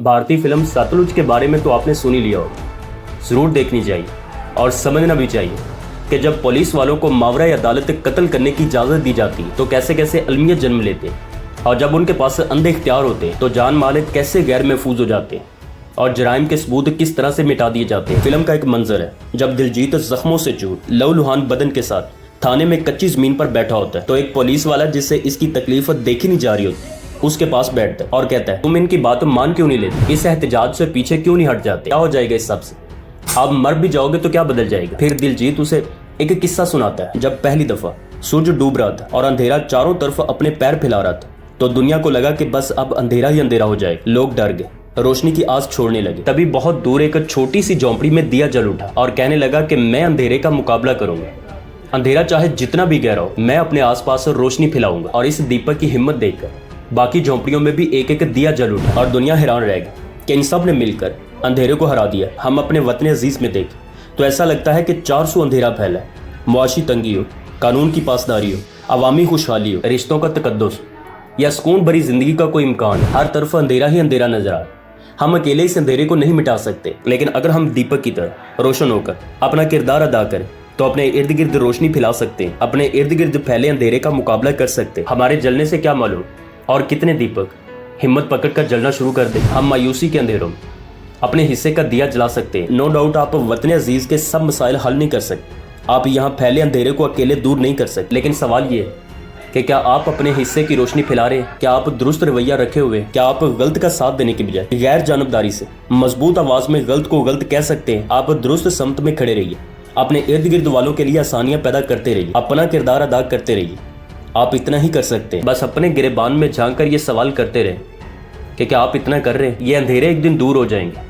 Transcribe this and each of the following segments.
भारतीय फिल्म सतलुज के बारे में तो आपने सुन ही लिया होगा, ज़रूर देखनी चाहिए और समझना भी चाहिए कि जब पुलिस वालों को मावरा अदालत कत्ल करने की इजाज़त दी जाती है तो कैसे कैसे अलमियत जन्म लेते हैं, और जब उनके पास अंधे इख्तियार होते हैं तो जान माल कैसे गैर महफूज हो जाते हैं और जराइम के सबूत किस तरह से मिटा दिए जाते हैं। फिल्म का एक मंजर है जब दिलजीत जख्मों से चूर लहूलुहान बदन के साथ थाने में कच्ची ज़मीन पर बैठा होता है तो एक पुलिस वाला जिससे इसकी तकलीफ देखी नहीं जा रही होती उसके पास बैठता है और कहता है, तुम इनकी बात मान क्यों नहीं लेते, इस एहतजाज से पीछे क्यों नहीं हट जाते, क्या हो जाएगा इस सब से, आप मर भी जाओगे तो क्या बदल जाएगा। फिर दिलजीत उसे एक किस्सा सुनाता है जब पहली दफा सूरज डूब रहा था और अंधेरा चारों तरफ अपने पैर फैला रहा था तो दुनिया को लगा कि बस अब अंधेरा ही अंधेरा हो जाएगा। लोग डर गए, रोशनी की आस छोड़ने लगे। तभी बहुत दूर एक छोटी सी झोंपड़ी में दिया जल उठा और कहने लगा कि मैं अंधेरे का मुकाबला करूंगा, अंधेरा चाहे जितना भी गहरा हो, मैं अपने आसपास रोशनी फैलाऊंगा। और इस दीपक की हिम्मत देखकर बाकी झोंपड़ियों में भी एक एक दिया जल उठा और दुनिया हैरान रह गई कि इन सब ने मिलकर अंधेरे को हरा दिया। हम अपने वतन अजीज में देखें तो ऐसा लगता है कि 400 अंधेरा फैला है, मुआशी तंगी हो, कानून की पासदारी हो, अवामी खुशहाली हो, रिश्तों का तकद्दुस या सुकून भरी जिंदगी का कोई इम्कान, हर तरफ अंधेरा ही अंधेरा नजर आ रहा है। हम अकेले इस अंधेरे को नहीं मिटा सकते, लेकिन अगर हम दीपक की तरह रोशन होकर अपना किरदार अदा करें तो अपने इर्द गिर्द रोशनी फैला सकते हैं, अपने इर्द गिर्द फैले अंधेरे का मुकाबला कर सकते हैं। हमारे जलने से क्या मालूम और कितने दीपक हिम्मत पकड़ कर जलना शुरू कर दे। हम मायूसी के अंधेरों में अपने हिस्से का दिया जला सकते हैं। नो डाउट आप वतन अजीज के सब मसाइल हल नहीं कर सकते, आप यहाँ फैले अंधेरे को अकेले दूर नहीं कर सकते, लेकिन सवाल ये है कि क्या आप अपने हिस्से की रोशनी फैला रहे हैं, क्या आप दुरुस्त रवैया रखे हुए, क्या आप गलत का साथ देने के बजाय गैर जानबदारी से मजबूत आवाज में गलत को गलत कह सकते हैं। आप दुरुस्त समत में खड़े रहिए, अपने इर्द गिर्द वालों के लिए आसानियां पैदा करते रहिए, अपना किरदार अदा करते रहिए। आप इतना ही कर सकते हैं, बस अपने गिरेबान में झांक कर ये सवाल करते रहे कि क्या आप इतना कर रहे हैं। ये अंधेरे एक दिन दूर हो जाएंगे,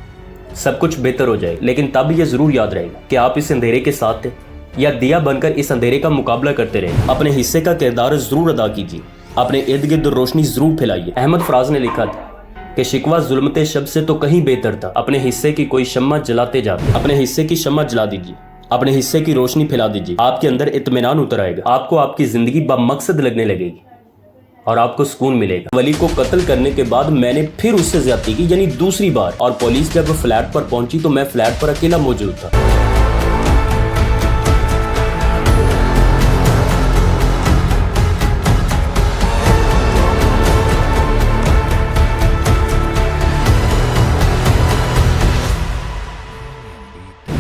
सब कुछ बेहतर हो जाएगा, लेकिन तब ये जरूर याद रहेगा कि आप इस अंधेरे के साथ थे या दिया बनकर इस अंधेरे का मुकाबला करते रहे। अपने हिस्से का किरदार जरूर अदा कीजिए, अपने इर्द गिर्द रोशनी जरूर फैलाइए। अहमद फराज ने लिखा था कि शिकवा जुल्मते शब्द से तो कहीं बेहतर था, अपने हिस्से की कोई शम्मा जलाते जाते, अपने हिस्से की शम्मा जला दीजिए, अपने हिस्से की रोशनी फैला दीजिए। आपके अंदर इत्मीनान उतर आएगा, आपको आपकी जिंदगी बामकसद लगने लगेगी और आपको सुकून मिलेगा। वली को कत्ल करने के बाद मैंने फिर उससे ज्यादती की, यानी दूसरी बार, और पुलिस जब फ्लैट पर पहुंची तो मैं फ्लैट पर अकेला मौजूद था।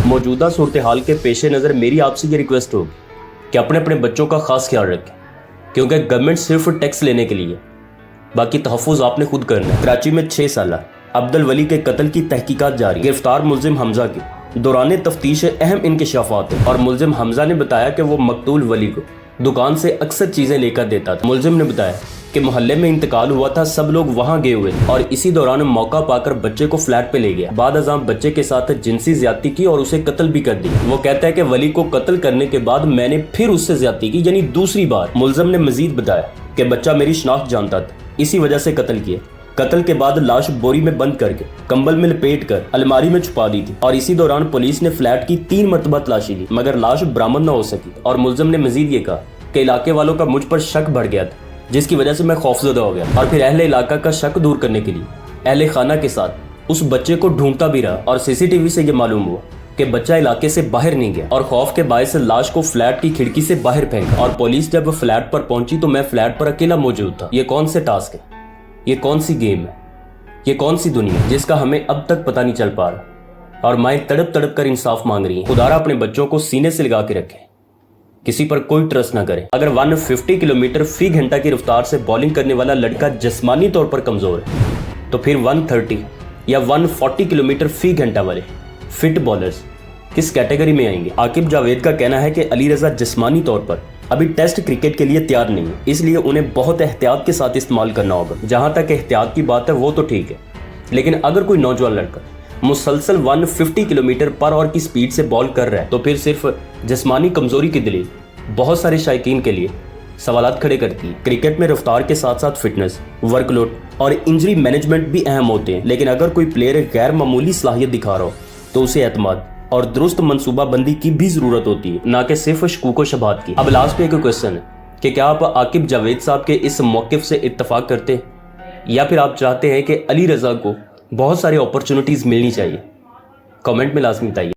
मौजूदा सूरत हाल के पेश नज़र मेरी आपसे ये रिक्वेस्ट होगी कि अपने अपने बच्चों का खास ख्याल रखें, क्योंकि गवर्नमेंट सिर्फ टैक्स लेने के लिए, बाकी तहफ़्फ़ुज़ आपने खुद करना है। कराची में 6 साल अब्दुल वली के कत्ल की तहकीकात जारी। गिरफ्तार मुलजिम हमजा की दौरान तफ्तीश अहम इंकशाफात है और मुलजिम हमजा ने बताया कि वो मकतूल वली को दुकान से अक्सर चीज़ें लेकर देता था। मुलजिम ने बताया कि मोहल्ले में इंतकाल हुआ था, सब लोग वहां गए हुए और इसी दौरान मौका पाकर बच्चे को फ्लैट पे ले गया। बाद अज़ाम बच्चे के साथ जिनसी ज्यादती की और उसे कत्ल भी कर दी। वो कहता है कि वली को कत्ल करने के बाद मैंने फिर उससे ज्यादती की, यानी दूसरी बार। मुलजिम ने मजीद बताया कि बच्चा मेरी शनाख्त जानता था, इसी वजह से कत्ल किया। कत्ल के बाद लाश बोरी में बंद करके कंबल में लपेट कर अलमारी में छुपा दी थी और इसी दौरान पुलिस ने फ्लैट की 3 मरतबा तलाशी ली मगर लाश बरामद न हो सकी। और मुलजिम ने मजीद ये कहा कि इलाके वालों का मुझ पर शक बढ़ गया था, जिसकी वजह से मैं खौफजदा हो गया और फिर अहले इलाका का शक दूर करने के लिए अहले खाना के साथ उस बच्चे को ढूंढता भी रहा और सीसीटीवी से ये मालूम हुआ कि बच्चा इलाके से बाहर नहीं गया और खौफ के बायस लाश को फ्लैट की खिड़की से बाहर फेंका। और पुलिस जब फ्लैट पर पहुंची तो मैं फ्लैट पर अकेला मौजूद था। ये कौन से टास्क है, ये कौन सी गेम है, ये कौन सी दुनिया जिसका हमें अब तक पता नहीं चल पा रहा। और माएं तड़प तड़प कर इंसाफ मांग रही हैं। खुदारा अपने बच्चों को सीने से लगा के रखे, किसी पर कोई ट्रस्ट ना करे। अगर 150 किलोमीटर फी घंटा की रफ्तार से बॉलिंग करने वाला लड़का जिस्मानी तौर पर कमजोर है तो फिर 130 या 140 किलोमीटर फी घंटा वाले फिट बॉलर्स किस कैटेगरी में आएंगे। आकिब जावेद का कहना है कि अली रजा जिस्मानी तौर पर अभी टेस्ट क्रिकेट के लिए तैयार नहीं है, इसलिए उन्हें बहुत एहतियात के साथ इस्तेमाल करना होगा। जहां तक एहतियात की बात है वो तो ठीक है, लेकिन अगर कोई नौजवान लड़का मुसलसल 150 किलोमीटर पर आवर की स्पीड से बॉल कर रहा है तो फिर सिर्फ जिस्मानी कमजोरी की दलील बहुत सारे शायकीन के लिए सवालात खड़े करती है। क्रिकेट में रफ्तार के साथ साथ फिटनेस, वर्कलोड और इंजरी मैनेजमेंट भी अहम होते हैं, लेकिन अगर कोई प्लेयर गैर मामूली सलाहियत दिखा रहा हो तो उसे एतमाद और दुरुस्त मनसूबाबंदी की भी जरूरत होती है, ना कि सिर्फ शकूक व शबात की। अब लास्ट पे एक क्वेश्चन है कि क्या आप आकिब जावेद साहब के इस मौक़िफ़ से इत्तफाक करते हैं या फिर आप चाहते हैं कि अली रजा को بہت ساری اپرچونیٹیز ملنی چاہیے. کامنٹ میں لازمی بتائیے.